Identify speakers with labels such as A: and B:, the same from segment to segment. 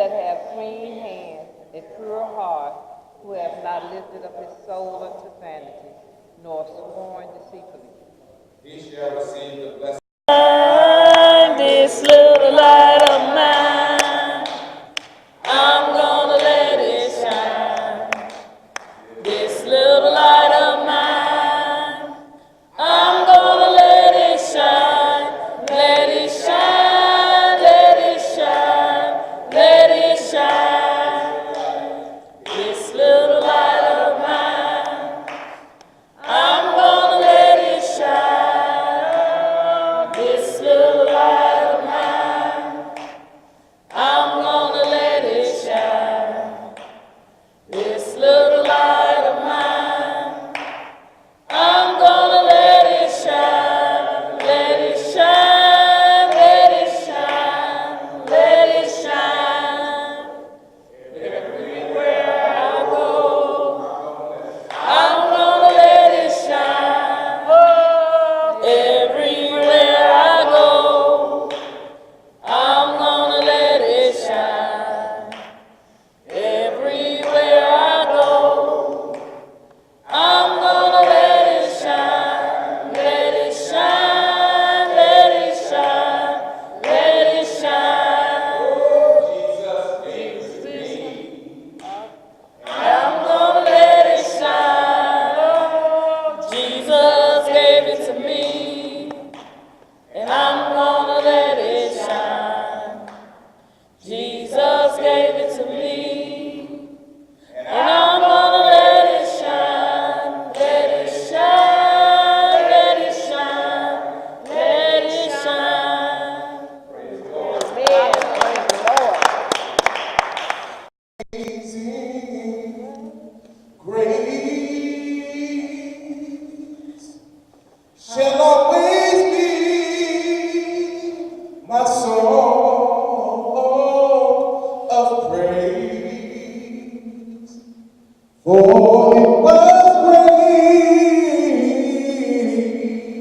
A: that have clean hands, a pure heart, who have not lifted up his soul unto vanity, nor sworn deceitfully.
B: He shall receive the blessing.
C: This little light of mine, I'm gonna let it shine. This little light of mine, I'm gonna let it shine. Let it shine, let it shine, let it shine. This little light of mine, I'm gonna let it shine. This little light of mine, I'm gonna let it shine. This little light of mine, I'm gonna let it shine. Let it shine, let it shine, let it shine. Everywhere I go, I'm gonna let it shine. Oh, everywhere I go, I'm gonna let it shine. Everywhere I go, I'm gonna let it shine. Let it shine, let it shine, let it shine. I'm gonna let it shine. Jesus gave it to me, and I'm gonna let it shine. Jesus gave it to me, and I'm gonna let it shine. Let it shine, let it shine, let it shine.
A: Amen. Praise the Lord.
B: Grace shall always be my song of praise, for it was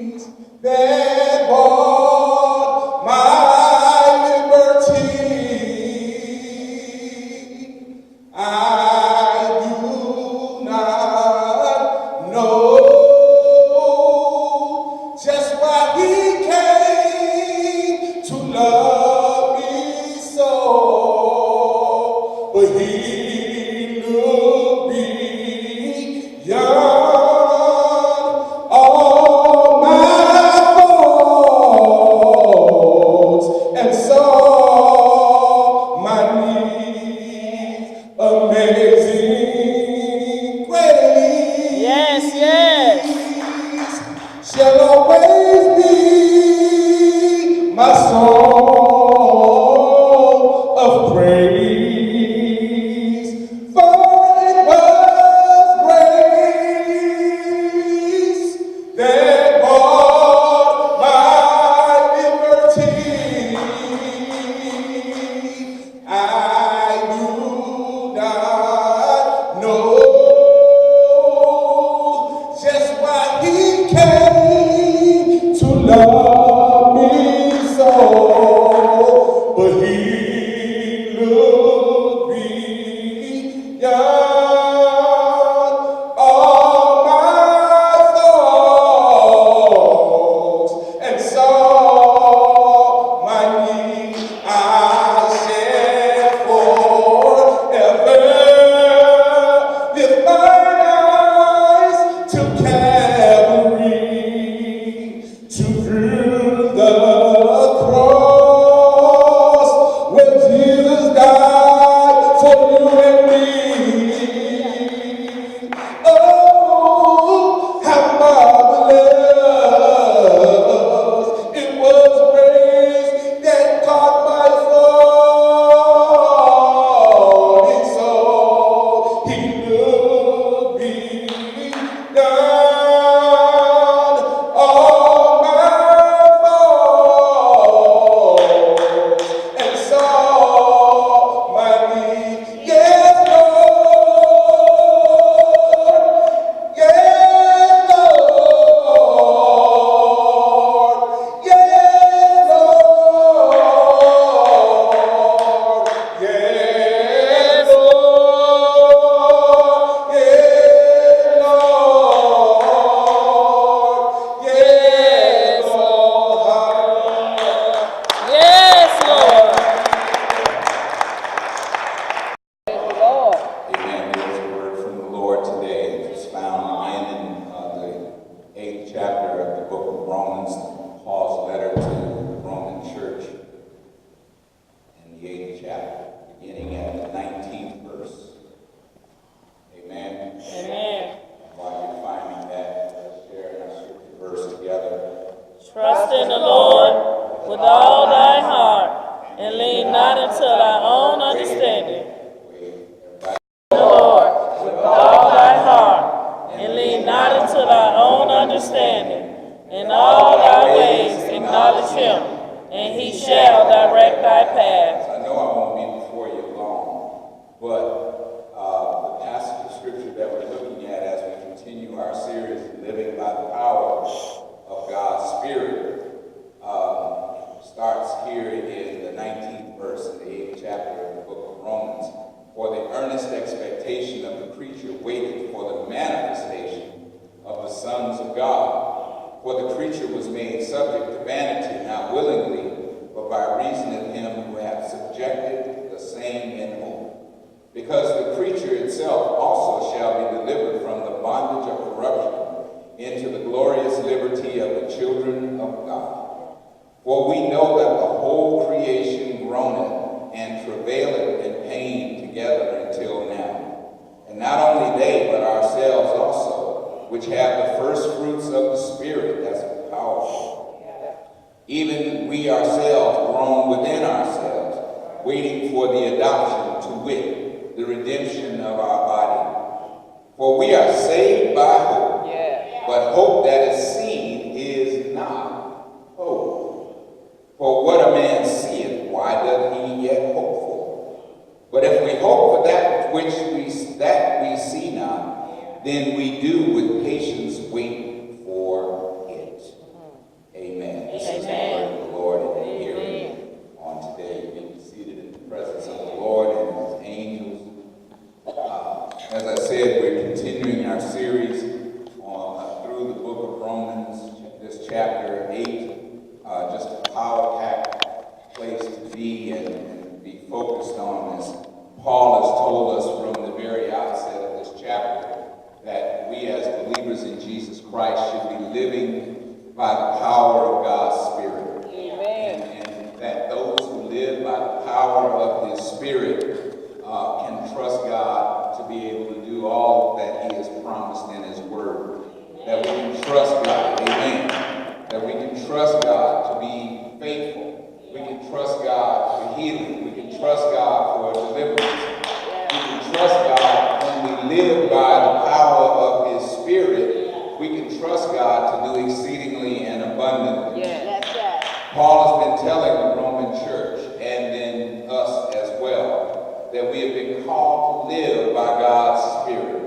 B: grace that bought my liberty. I do not know just why he came to love me so, but he looked beyond all my faults and saw my needs. Amazing grace.
C: Yes, yes.
B: Shall always be my song of praise. chapter, beginning at the 19th verse. Amen.
C: Amen.
B: While you're finding that, let's share our scripture verse together.
C: Trust in the Lord with all thy heart, and lean not unto thy own understanding. The Lord with all thy heart, and lean not unto thy own understanding. In all thy ways acknowledge him, and he shall direct thy path.
B: I know I won't be before you long, but the passage of scripture that we're looking at as we continue our series, Living by the Power of God's Spirit, starts here in the 19th verse in the 8th chapter of the book of Romans. For the earnest expectation of the creature waited for the manifestation of the sons of God. For the creature was made subject to vanity, not willingly, but by reason of him who hath subjected the same in hope. Because the creature itself also shall be delivered from the bondage of corruption into the glorious liberty of the children of God. For we know that the whole creation groaneth and travaileth in pain together until now. And not only they, but ourselves also, which have the first fruits of the Spirit, that's powerful. Even we ourselves groan within ourselves, waiting for the adoption, to wit, the redemption of our body. For we are saved by hope, but hope that is seen is not hope. For what a man seeth, why doth he yet hope for? But if we hope for that which we see not, then we do with patience wait for it. Amen. This is the word of the Lord, and hearing on today. You be seated in the presence of the Lord and his angels. As I said, we're continuing our series through the book of Romans, this chapter 8. Just a power-packed place to be and be focused on, as Paul has told us from the very outset of this chapter, that we as believers in Jesus Christ should be living by the power of God's Spirit. Amen. And that those who live by the power of his Spirit can trust God to be able to do all that he has promised in his word. That we can trust God. Amen. That we can trust God to be faithful. We can trust God for healing. We can trust God for deliverance. We can trust God when we live by the power of his Spirit. We can trust God to do exceedingly and abundantly. Paul has been telling the Roman church, and then us as well, that we have been called to live by God's Spirit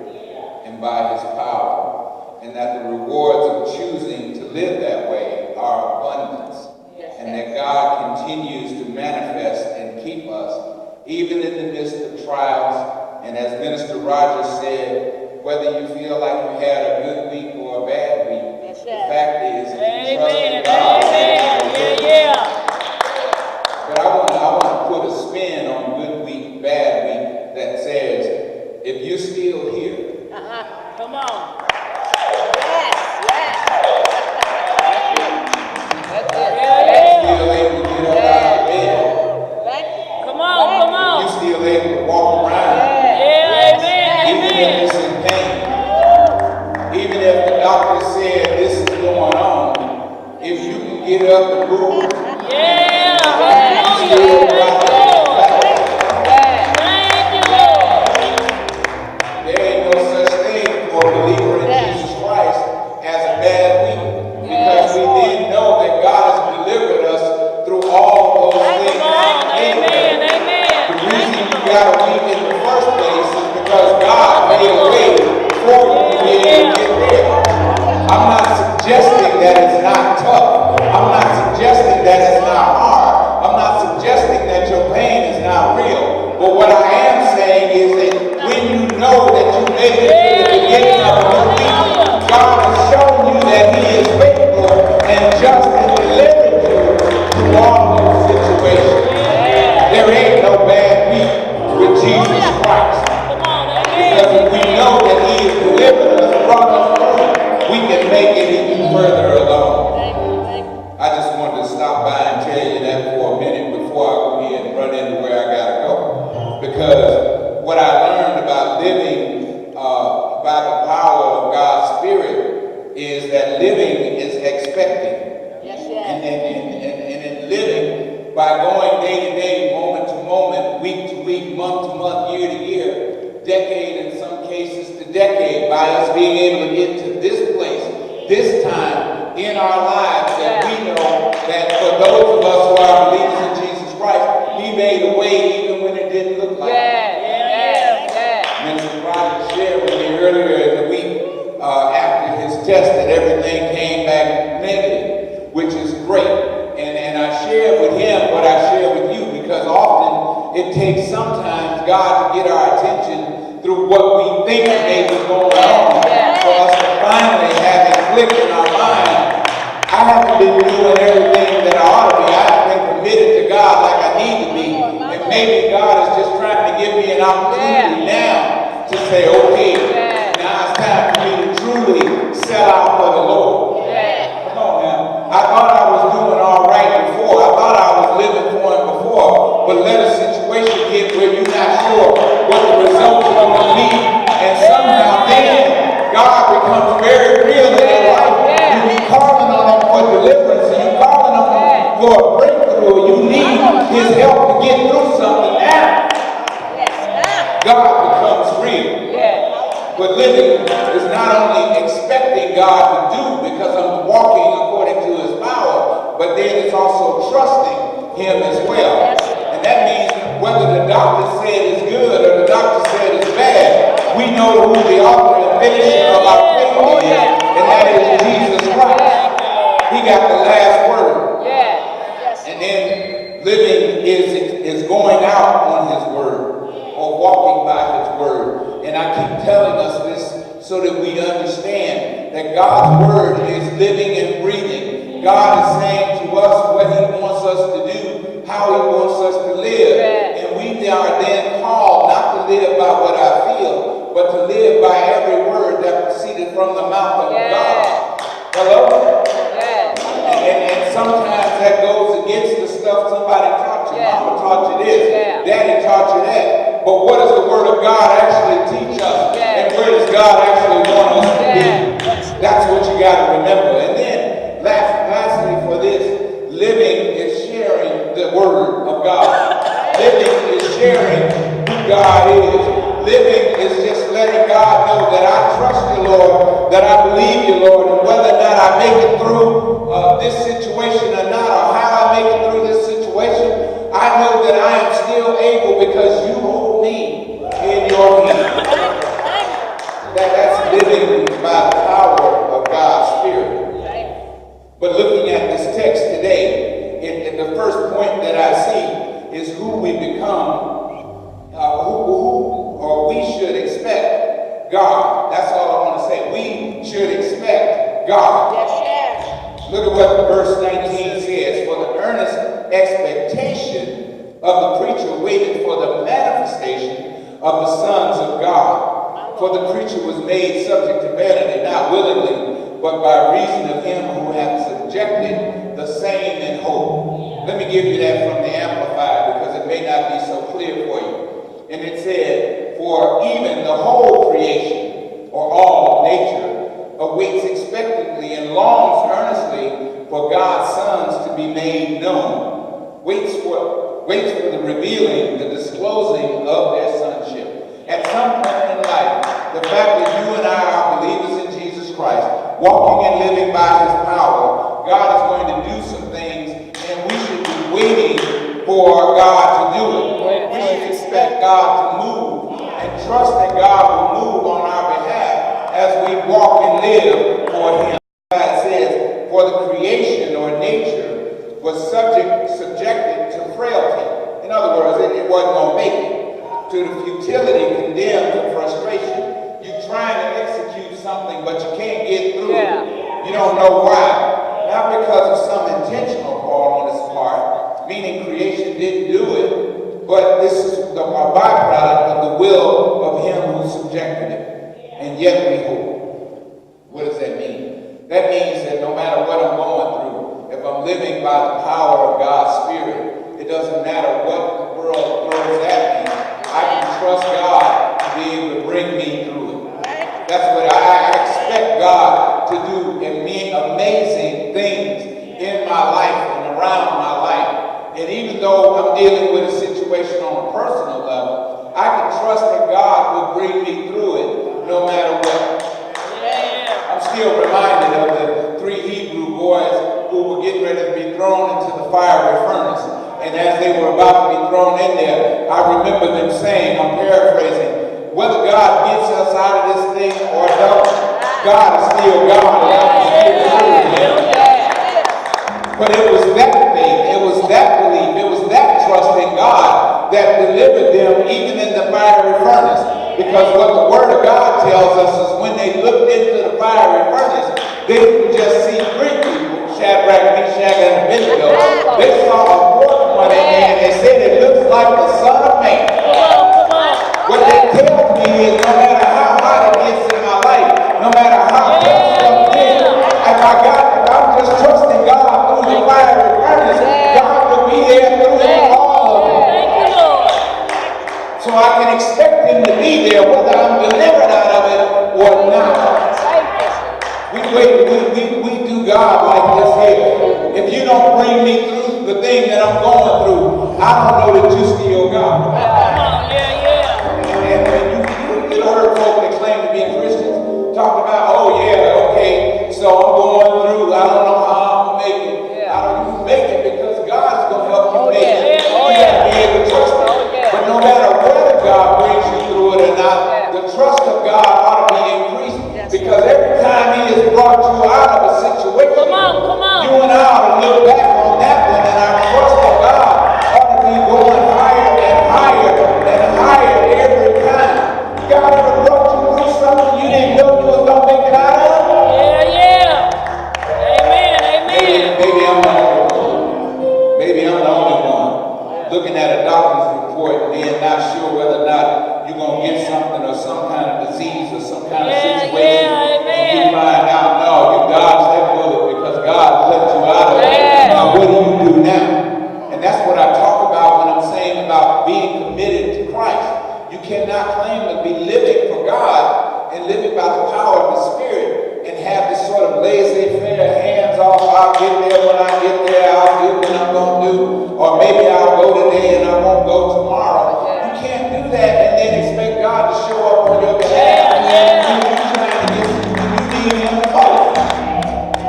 B: and by his power, and that the rewards of choosing to live that way are abundance, and that God continues to manifest and keep us even in the midst of trials. And as Minister Rogers said, whether you feel like you had a good week or a bad week, the fact is, if you trust in God, but I want to put a spin on good week, bad week, that says, if you're still here,
C: Come on.
B: still able to get up out of bed,
C: Come on.
B: if you're still able to walk around, even if it's in pain, even if the doctor said this is going on, if you can get up and move, still got that. There ain't no such thing for a believer in Jesus Christ as a bad week, because we did know that God has delivered us through all those things.
C: Amen.
B: The reason you got because what I learned about living by the power of God's Spirit is that living is expecting.
C: Yes, yes.
B: And in living, by going day to day, moment to moment, week to week, month to month, year to year, decade in some cases to decade, by us being able to get to this place, this time in our lives, that we know that for those of us who are believers in Jesus Christ, He made a way even when it didn't look like it. Minister Roger shared with me earlier in the week after his test that everything came back negative, which is great. And I shared with him what I share with you, because often it takes sometimes God to get our attention through what we think may be going on for us to finally have it click in our mind. I haven't been doing everything that I ought to be. I haven't been committed to God like I need to be. And maybe God is just trying to give me an opportunity now to say, okay, now it's time for me to truly sell out for the Lord. Come on now. I thought I was doing all right before. I thought I was living for Him before. But let a situation get where you're not sure what the results are going to be. And somehow then God becomes very real in your life. You be calling on Him for deliverance, and you're calling on Him for a breakthrough. You need His help to get through something. Now God becomes real. But living is not only expecting God to do because I'm walking according to His power, but then it's also trusting Him as well. And that means whether the doctor said it's good or the doctor said it's bad, we know who the author and finisher of our faith is, and that is Jesus Christ. He got the last word. And then living is going out on His word or walking by His word. And I keep telling us this so that we understand that God's word is living and breathing. God is saying to us what He wants us to do, how He wants us to live. And we are then called not to live by what I feel, but to live by every word that proceeded from the mouth of God. Hello? And sometimes that goes against the stuff somebody taught you. Mama taught you this. Daddy taught you that. But what does the Word of God actually teach us? And where does God actually want us to be? That's what you got to remember. And then, lastly for this, living is sharing the Word of God. Living is sharing who God is. Living is just letting God know that I trust you, Lord, that I believe you, Lord, and whether or not I make it through this situation or not, or how I make it through this situation, I know that I am still able because you hold me in your hand. That's living by the power of God's Spirit. But looking at this text today, in the first point that I see is who we become, or we should expect God. That's all I want to say. We should expect God. Look at what verse 19 says. For the earnest expectation of the preacher waited for the manifestation of the sons of God. For the creature was made subject to vanity, not willingly, but by reason of Him who hath subjected the same in hope. Let me give you that from the Amplified, because it may not be so clear for you. And it said, for even the whole creation, or all nature, awaits expectantly and longs earnestly for God's sons to be made known. Waits for the revealing, the disclosing of their sonship. At some point in life, the fact that you and I are believers in Jesus Christ, walking and living by His power, God is going to do some things, and we should be waiting for God to do it. We should expect God to move and trust that God will move on our behalf as we walk and live for Him. God says, for the creation or nature was subjected to frailty. In other words, it wasn't going to make it. To the futility, condemned to frustration. You're trying to execute something, but you can't get through it. You don't know why. Not because of some intentional call on His part, meaning creation didn't do it, but this is a byproduct of the will of Him who subjected it. And yet we hope. What does that mean? That means that no matter what I'm going through, if I'm living by the power of God's Spirit, it doesn't matter what the world throws at me. I trust God to be able to bring me through it. That's what I expect God to do amazing things in my life and around my life. And even though I'm dealing with a situation on a personal level, I can trust that God will bring me through it no matter what. I'm still reminded of the 3 Hebrew boys who were getting ready to be thrown into the fiery furnace. And as they were about to be thrown in there, I remember them saying, I'm paraphrasing, whether God gets us out of this thing or don't, God is still God. But it was that faith, it was that belief, it was that trust in God that delivered them even in the fiery furnace. Because what the Word of God tells us is when they looked into the fiery furnace, they didn't just see 3 people, Shadrach, Meshach, and Abednego. They saw a 4th one in there and they said it looks like the Son of Man. What that tells me is no matter how hot it gets in my life, no matter how tough stuff is, if I'm just trusting God through the fiery furnace, God will be there through it all. So I can expect Him to be there whether I'm delivered out of it or not. We do God like this here. If you don't bring me through the thing that I'm going through, I don't know that you're still God. And you heard folk that claim to be Christians talk about, oh yeah, okay, so I'm going through, I don't know how I'm going to make it. I don't even make it because God's going to help you make it. You got to be able to trust Him. But no matter whether God brings you through it or not, the trust of God ought to be increased. Because every time He has brought you out of a situation, you and I ought to look back on that one, and our trust of God ought to be going higher and higher and higher every time. God ever brought you through something you didn't know you was going to make it out of? Maybe I'm the only one. Maybe I'm the only one looking at a doctor's report and being not sure whether or not you're going to get something or some kind of disease or some kind of situation. And you find out, no, you dodged that bullet because God let you out of it. Now what do you do now? And that's what I talk about when I'm saying about being committed to Christ. You cannot claim to be living for God and living by the power of the Spirit and have this sort of laissez-faire, hands-off, I'll get there when I get there, I'll do what I'm going to do, or maybe I'll go today and I won't go tomorrow. You can't do that and then expect God to show up on your behalf. You need Him first.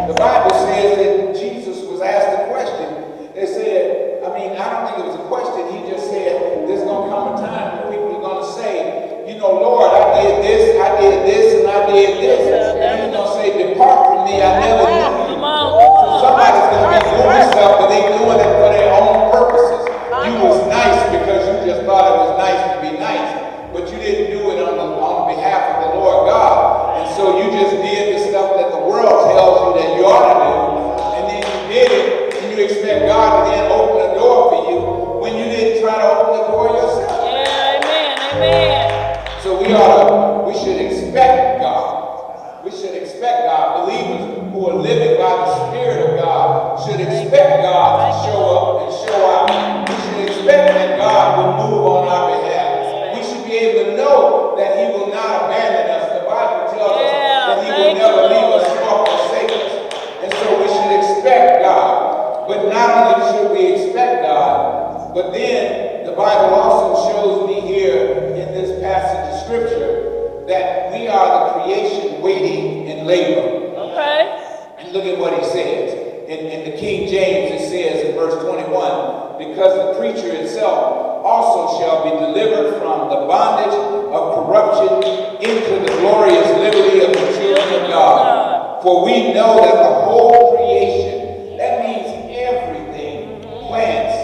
B: The Bible says that Jesus was asked a question. They said, I don't think it was a question. He just said, there's going to come a time when people are going to say, you know, Lord, I did this, and I did this. And He's going to say, depart from me, I never knew you. So somebody's going to be doing stuff, but they're doing it for their own purposes. You was nice because you just thought it was nice to be nice, but you didn't do it on behalf of the Lord God. And so you just did the stuff that the world tells you that you ought to do, and then you did it, and you expect God to then open the door for you when you didn't try to open the door yourself. So we should expect God. We should expect God. Believers who are living by the Spirit of God should expect God to show up and show out. We should expect that God will move on our behalf. We should be able to know that He will not abandon us. The Bible tells us that He will never leave us nor forsake us. And so we should expect God. But not only should we expect God, but then the Bible also shows me here in this passage of Scripture that we are the creation waiting in labor. And look at what he says. In the King James it says in verse 21, because the creature itself also shall be delivered from the bondage of corruption into the glorious liberty of the children of God. For we know that the whole creation, that means everything, plants,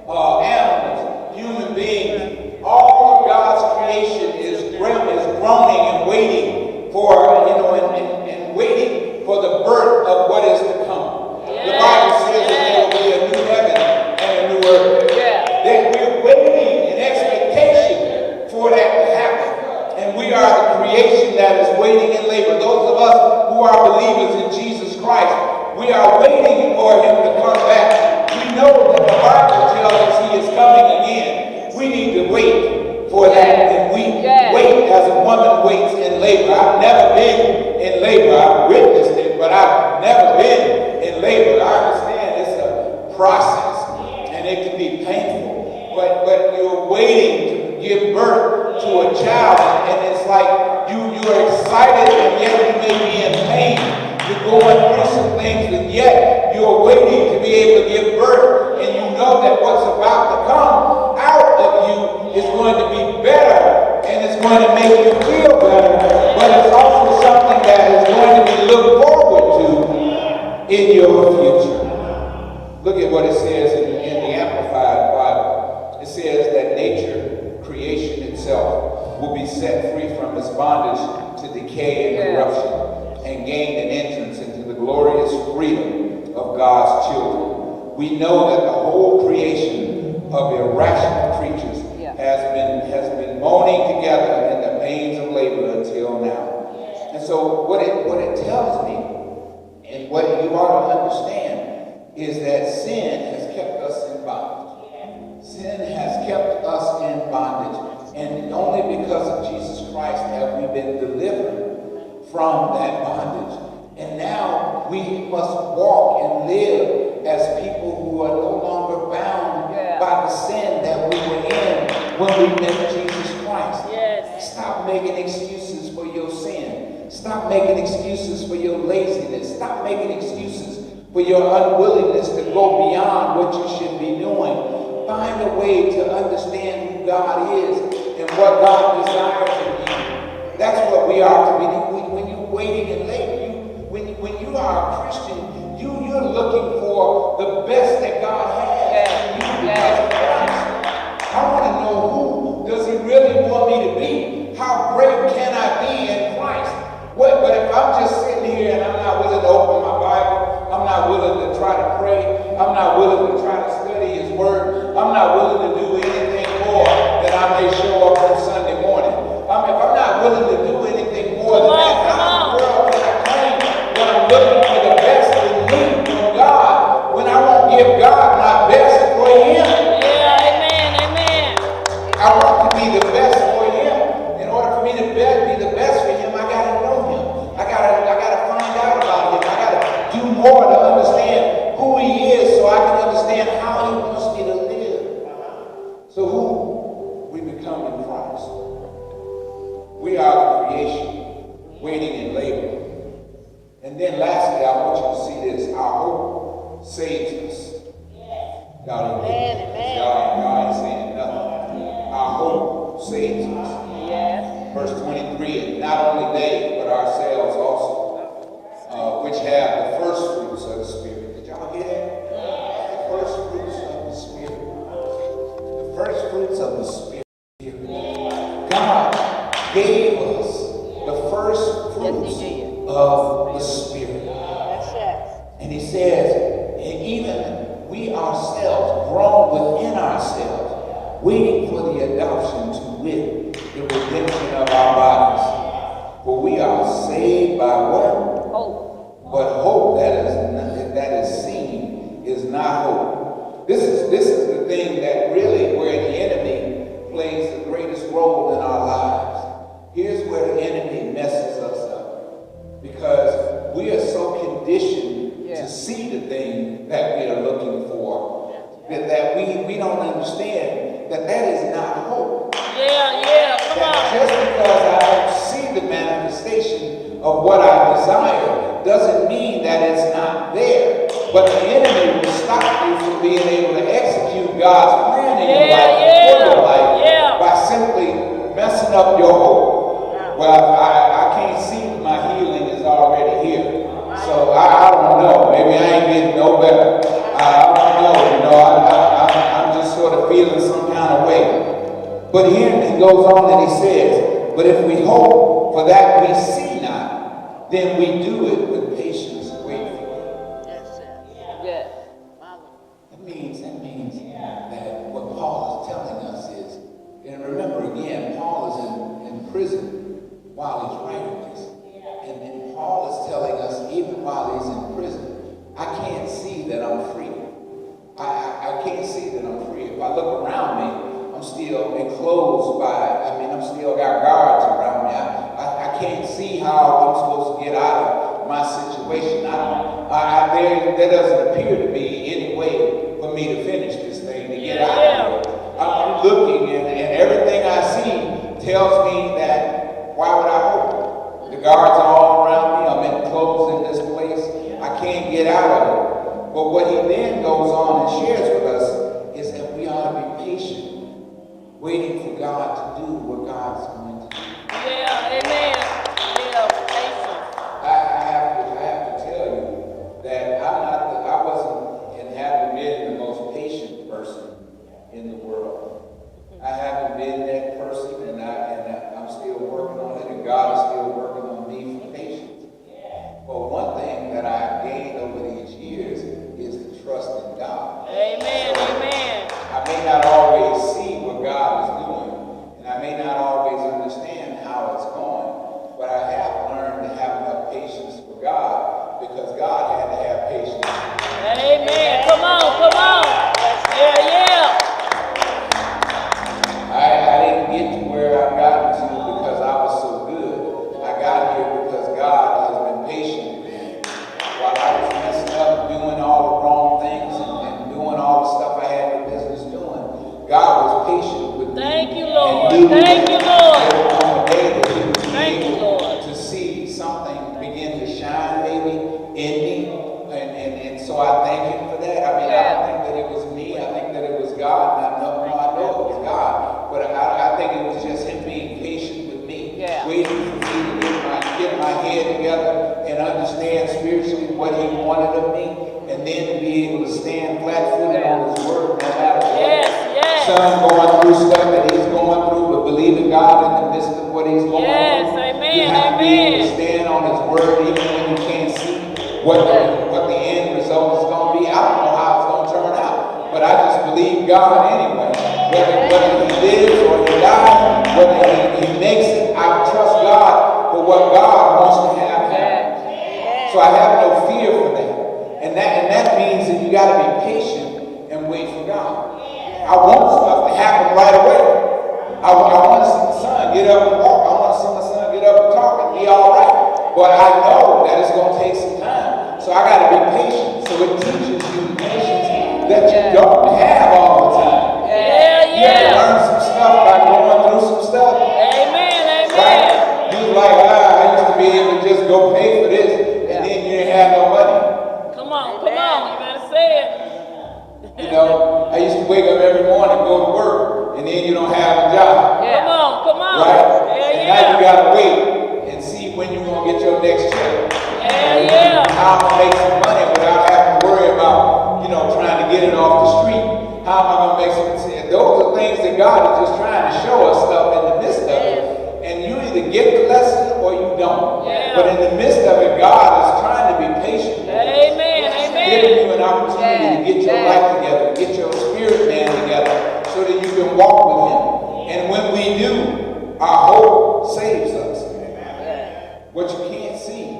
B: animals, human beings, all of God's creation is groaning and waiting for, and waiting for the birth of what is to come. The Bible says that there will be a new heaven and a new earth. That we're waiting in expectation for that to happen. And we are the creation that is waiting in labor. Those of us who are believers in Jesus Christ, we are waiting for Him to come back. We know that the Bible tells us He is coming again. We need to wait for that. And we wait as a woman waits in labor. I've never been in labor. I've witnessed it, but I've never been in labor. I understand it's a process and it can be painful. But you're waiting to give birth to a child, and it's like you're excited, and yet you may be in pain. You're going through some things, and yet you're waiting to be able to give birth, and you know that what's about to come out of you is going to be better, and it's going to make you feel better, but it's also something that is going to be looked forward to in your future. Look at what it says in the Amplified Bible. It says that nature, creation itself, will be set free from its bondage to decay and corruption, and gain an entrance into the glorious freedom of God's children. We know that the whole creation of irrational creatures has been moaning together in the pains of labor until now. And so what it tells me, and what you ought to understand, is that sin has kept us in bondage. Sin has kept us in bondage. And only because of Jesus Christ have we been delivered from that bondage. And now we must walk and live as people who are no longer bound by the sin that we were in when we met Jesus Christ.
C: Yes.
B: Stop making excuses for your sin. Stop making excuses for your laziness. Stop making excuses for your unwillingness to go beyond what you should be doing. Find a way to understand who God is and what God desires of you. That's what we are to be. When you're waiting in labor, when you are a Christian, you're looking for the best that God has for you because of Christ. I want to know, who does he really want me to be? How great can I be in Christ? But if I'm just sitting here and I'm not willing to open my Bible, I'm not willing to try to pray, I'm not willing to try to study his word, I'm not willing to do anything more than I may show up on Sunday morning. If I'm not willing to do anything more than that, how in the world can I claim that I'm looking for the best in me from God when I won't give God my best for him?
C: Yeah, amen.
B: I want to be the best for him. In order for me to be the best for him, I got to know him. I gotta find out about him. I gotta do more to understand who he is, so I can understand how he wants me to live. So who we become in Christ? We are the creation, waiting in labor. And then lastly, I want you to see this. Our hope saves us. Y'all ain't saying nothing. Our hope saves us.
A: Yes.
B: Verse 23, and not only they, but ourselves also, which have the first fruits of the Spirit. Did y'all hear that? The first fruits of the Spirit. The first fruits of the Spirit. God gave us the first fruits of the Spirit. And he says, and even we ourselves, grown within ourselves, waiting for the adoption to wit, the redemption of our bodies. For we are saved by what?
A: Hope.
B: But hope that is seen is not hope. This is the thing that really where the enemy plays the greatest role in our lives. Here's where the enemy messes us up. Because we are so conditioned to see the thing that we are looking for, that we don't understand that is not hope.
C: Come on.
B: Just because I don't see the manifestation of what I desire doesn't mean that it's not there. But the enemy will stop you from being able to execute God's plan in your life and for your life by simply messing up your hope. Well, I can't see my healing is already here. So I don't know. Maybe I ain't getting no better. I don't know. I'm just sort of feeling some kind of way. But here he goes on and he says, but if we hope for that we see not, then we do it with patience wait for it.
A: Yes.
B: That means that what Paul is telling us is, and remember again, Paul is in prison while he's writing this. And Paul is telling us, even while he's in prison, I can't see that I'm free. I can't see that I'm free. If I look around me, I'm still enclosed closed by, I'm still got guards around me. I can't see how I'm supposed to get out of my situation. There doesn't appear to be any way for me to finish this thing, to get out of here. I'm looking, and everything I see tells me that, why would I hope? The guards are all around me. I'm enclosed in this place. I can't get out of it. But what he then goes on and shares with us is that we ought to be patient, waiting for God to do what God's going to do.
C: Yeah, amen. Yeah, patience.
B: I have to tell you that I wasn't and haven't been the most patient person in the world. I haven't been that person, and I'm still working on it, and God is still working on me for patience. But one thing that I've gained over these years is to trust in God.
C: Amen, amen.
B: I may not always see what God is doing, and I may not always understand how it's going, but I have learned to have enough patience for God, because God had to have patience.
C: Amen. Come on, come on. Yeah.
B: I didn't get to where I've gotten to because I was so good. I got here because God has been patient with me. While I was messing up, doing all the wrong things and doing all the stuff I had no business doing, God was patient with me.
C: Thank you, Lord. Thank you, Lord.
B: On the day that he was
C: Thank you,
B: able
C: Lord.
B: to see something begin to shine maybe in me. And so I thank him for that. I don't think that it was me. I think that it was God. I know it was God. But I think it was just him being patient with me, waiting for me to get my head together and understand spiritually what he wanted of me, and then to be able to stand flat-footed on his word no matter what. Son going through stuff that he's going through, but believing God in the midst of what he's going through.
C: Amen,
B: You have to be able to stand on his word even when you can't see what the end result is going to be. I don't know how it's going to turn out, but I just believe God anyway. Whether he lives or he dies, whether he makes it, I trust God for what God wants to have happen. So I have no fear for that. And that means that you got to be patient and wait for God. I want stuff to happen right away. I want to see my son get up and walk. I want to see my son get up and talk and be all right. But I know that it's going to take some time. So I got to be patient. So it teaches you patience that you don't have all the time. You have to learn some stuff by going through some stuff.
C: Amen.
B: Right? You was like, I used to be able to just go pay for this, and then you didn't have no money.
C: Come on. You better say it.
B: I used to wake up every morning, go to work, and then you don't have a job.
C: Come on.
B: Right? And now you got to wait and see when you're going to get your next check. How I'm going to make some money without having to worry about, trying to get it off the street. How am I going to make some money? Those are things that God is just trying to show us stuff in the midst of it. And you either get the lesson or you don't. But in the midst of it, God is trying to be patient.
C: Amen.
B: Giving you an opportunity to get your life together, get your spirit man together, so that you can walk with him. And when we do, our hope saves us. What you can't see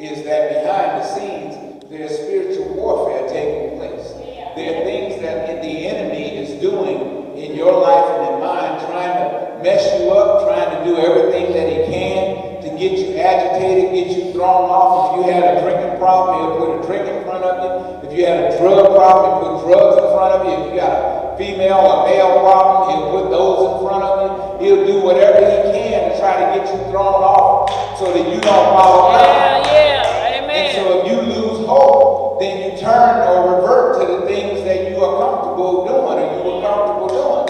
B: is that behind the scenes, there's spiritual warfare taking place. There are things that the enemy is doing in your life and in mine, trying to mess you up, trying to do everything that he can to get you agitated, get you thrown off. If you had a drinking problem, he'll put a drink in front of you. If you had a drug problem, he'll put drugs in front of you. If you got a female or male problem, he'll put those in front of you. He'll do whatever he can to try to get you thrown off so that you don't follow God.
C: Amen.
B: And so if you lose hope, then you turn or revert to the things that you are comfortable doing or you were comfortable doing.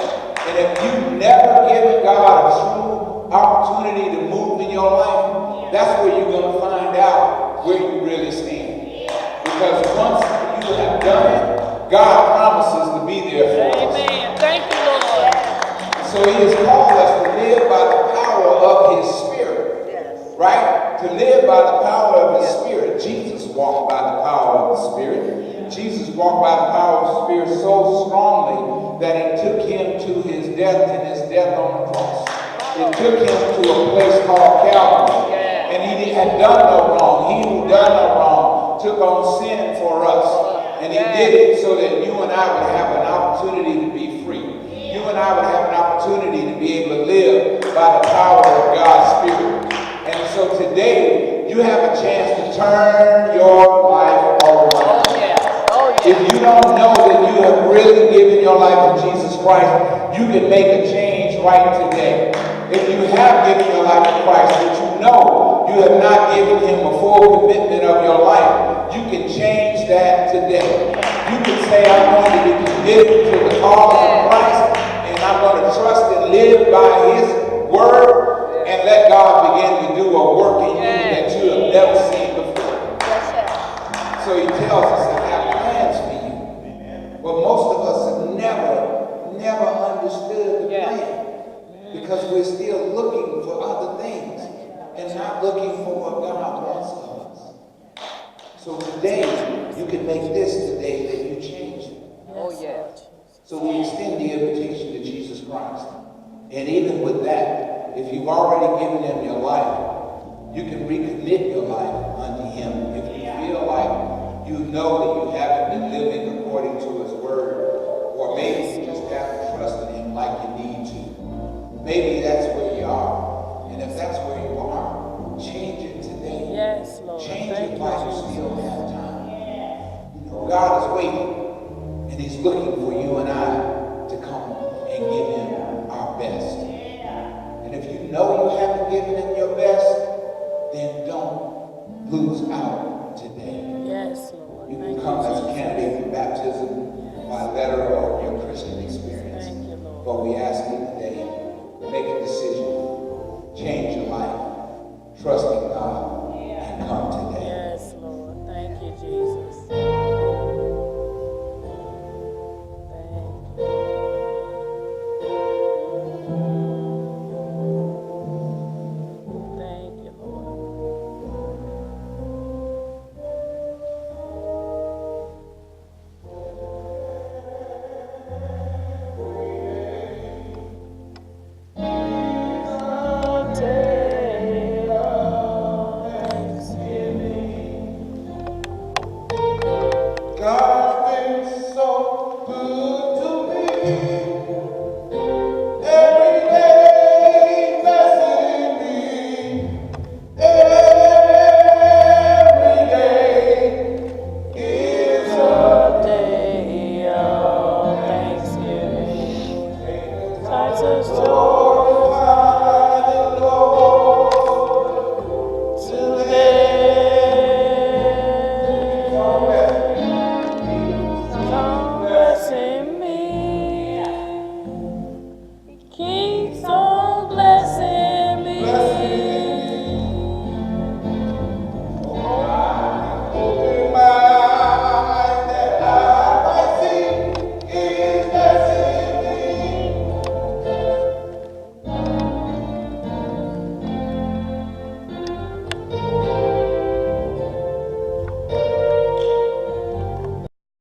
B: And if you've never given God a true opportunity to move in your life, that's where you're going to find out where you really stand. Because once you have done it, God promises to be there for us.
C: Amen. Thank you, Lord.
B: So he has called us to live by the power of his spirit. Right? To live by the power of his spirit. Jesus walked by the power of the spirit. Jesus walked by the power of the spirit so strongly that it took him to his death and his death on the cross. It took him to a place called Calvary. And he had done no wrong. He who done no wrong took on sin for us. And he did it so that you and I would have an opportunity to be free. You and I would have an opportunity opportunity to be able to live by the power of God's Spirit. And so today, you have a chance to turn your life around.
A: Oh, yes. Oh, yes.
B: If you don't know that you have really given your life to Jesus Christ, you can make a change right today. If you have given your life to Christ, but you know you have not given him a full commitment of your life, you can change that today. You can say, I'm going to be committed to the cause of Christ, and I'm going to trust and live by his word, and let God begin to do a work in you that you have never seen before. So he tells us, I have plans for you. But most of us have never understood the plan. Because we're still looking for other things and not looking for what God wants of us. So today, you can make this the day that you change it.
A: Oh, yes.
B: So we extend the invitation to Jesus Christ. And even with that, if you've already given him your life, you can recommit your life unto him. If you feel like you know that you haven't been living according to his word, or maybe you just haven't trusted him like you need to. Maybe that's where you are. And if that's where you are, change it today.
C: Yes, Lord.
B: Change
C: Thank
B: it
C: you,
B: while you
C: Jesus.
B: still have time. You know, God is waiting, and he's looking for you and I to come and give him